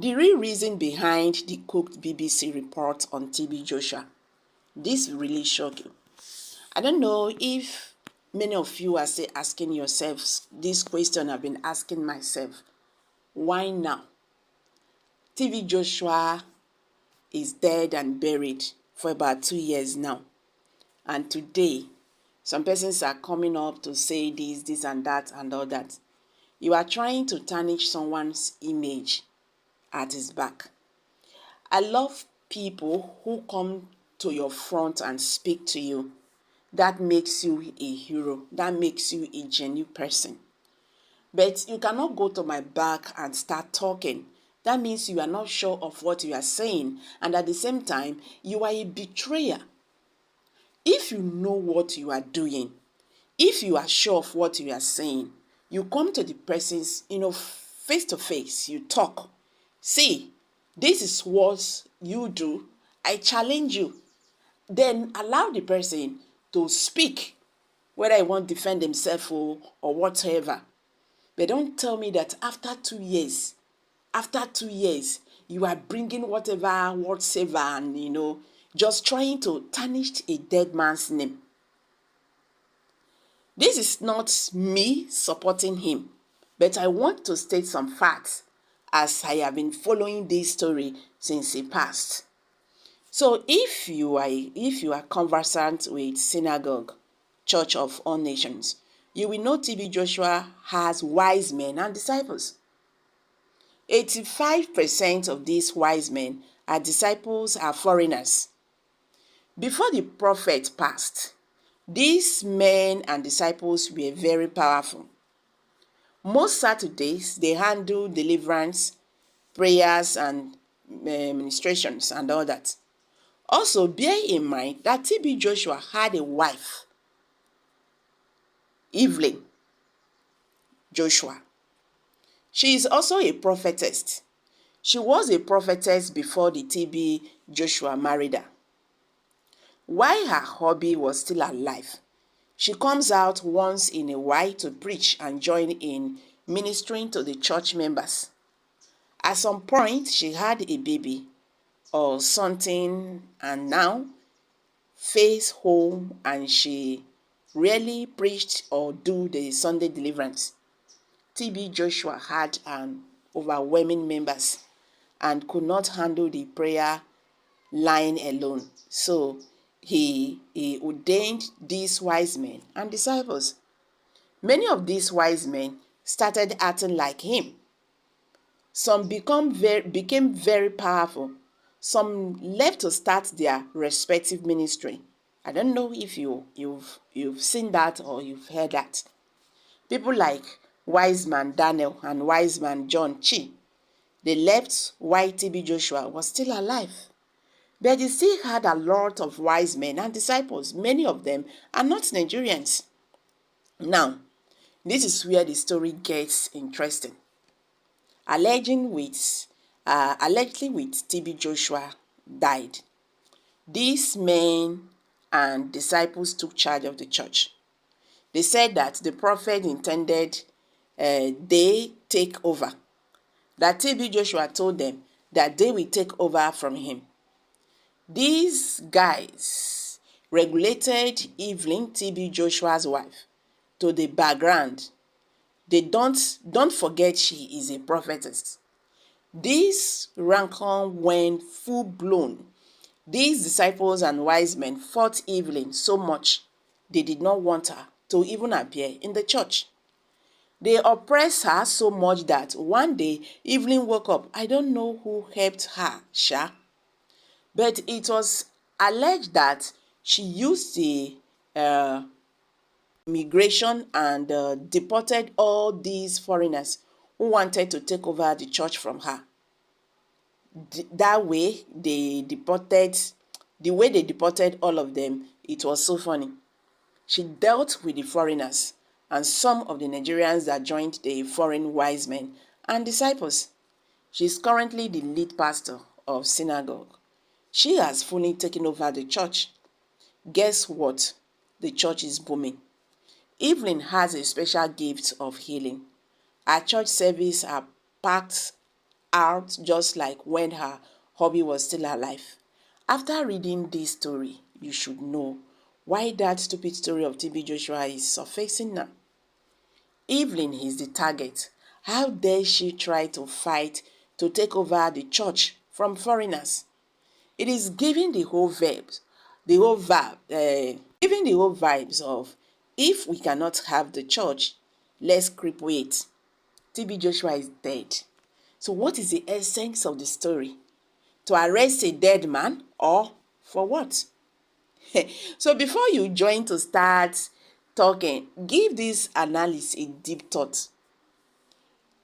The real reason behind the cooked BBC report on TB Joshua. This really shock you. I don't know if many of you are still asking yourselves this question I've been asking myself. Why now? TB Joshua is dead and buried for about 2 years now. And today, some persons are coming up to say this and that and all that. You are trying to tarnish someone's image at his back. I love people who come to your front and speak to you. That makes you a hero. That makes you a genuine person. But you cannot go to my back and start talking. That means you are not sure of what you are saying, and at the same time, you are a betrayer. If you know what you are doing, if you are sure of what you are saying, you come to the persons, face to face, you talk. See, this is what you do. I challenge you. Then allow the person to speak, whether he want to defend himself or whatever. But don't tell me that after 2 years, you are bringing whatever, and, just trying to tarnish a dead man's name. This is not me supporting him, but I want to state some facts as I have been following this story since he passed. So if you are conversant with Synagogue, Church of All Nations, you will know TB Joshua has wise men and disciples. 85% of these wise men and disciples are foreigners. Before the prophet passed, these men and disciples were very powerful. Most Saturdays, they handle deliverance, prayers, and ministrations and all that. Also, bear in mind that TB Joshua had a wife, Evelyn Joshua. She is also a prophetess. She was a prophetess before the TB Joshua married her. While her hubby was still alive, she comes out once in a while to preach and join in ministering to the church members. At some point, she had a baby or something, and now face home, and she rarely preached or do the Sunday deliverance. TB Joshua had an overwhelming members and could not handle the prayer line alone. So he ordained these wise men and disciples. Many of these wise men started acting like him. Some became very powerful. Some left to start their respective ministry. I don't know if you've seen that or you've heard that. People like wise man Daniel and wise man John Chi, they left while TB Joshua was still alive. But he still had a lot of wise men and disciples. Many of them are not Nigerians. Now, this is where the story gets interesting. Allegedly with TB Joshua died, these men and disciples took charge of the church. They said that the prophet intended they take over. That TB Joshua told them that they will take over from him. These guys regulated Evelyn, TB Joshua's wife, to the background. They don't forget she is a prophetess. This rancor went full blown. These disciples and wise men fought Evelyn so much they did not want her to even appear in the church. They oppressed her so much that one day Evelyn woke up. I don't know who helped her, but it was alleged that she used the immigration and deported all these foreigners who wanted to take over the church from her. That way, the way they deported all of them, it was so funny. She dealt with the foreigners and some of the Nigerians that joined the foreign wise men and disciples. She is currently the lead pastor of Synagogue. She has fully taken over the church. Guess what? The church is booming. Evelyn has a special gift of healing. Our church services are packed out just like when her hubby was still alive. After reading this story, you should know why that stupid story of TB Joshua is surfacing now. Evelyn is the target. How dare she try to fight to take over the church from foreigners? It is giving the whole vibes, giving the whole vibes of, if we cannot have the church, let's cripple it. TB Joshua is dead. So what is the essence of the story? To arrest a dead man, or for what? So before you join to start talking, give this analysis a deep thought.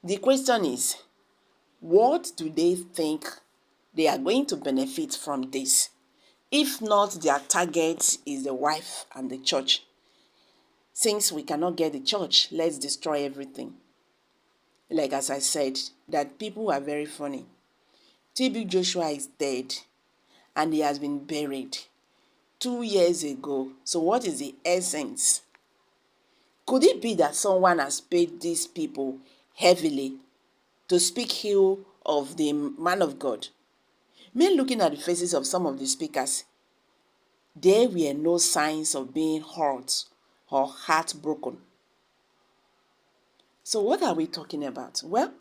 The question is, what do they think they are going to benefit from this? If not, their target is the wife and the church. Since we cannot get the church, let's destroy everything. Like as I said, that people are very funny. TB Joshua is dead and he has been buried 2 years ago. So what is the essence? Could it be that someone has paid these people heavily to speak ill of the man of God? Men looking at the faces of some of the speakers, there were no signs of being hurt or heartbroken. So what are we talking about? Well,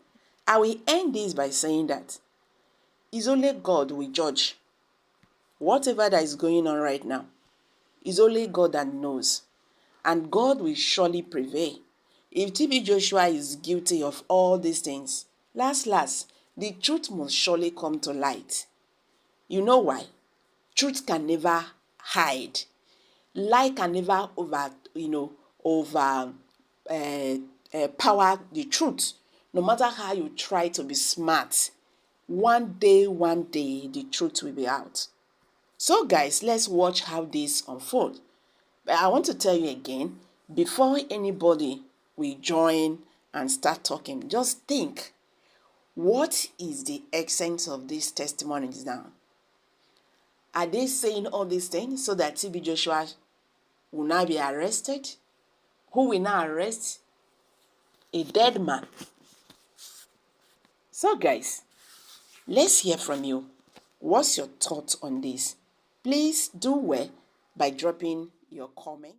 I will end this by saying that it's only God will judge. Whatever that is going on right now, it's only God that knows. And God will surely prevail. If TB Joshua is guilty of all these things, last, the truth must surely come to light. You know why? Truth can never hide. Lie can never power the truth. No matter how you try to be smart, one day, the truth will be out. So guys, let's watch how this unfolds. But I want to tell you again, before anybody will join and start talking, just think, what is the essence of these testimonies now? Are they saying all these things so that TB Joshua will now be arrested? Who will now arrest? A dead man. So guys, let's hear from you. What's your thoughts on this? Please do well by dropping your comment.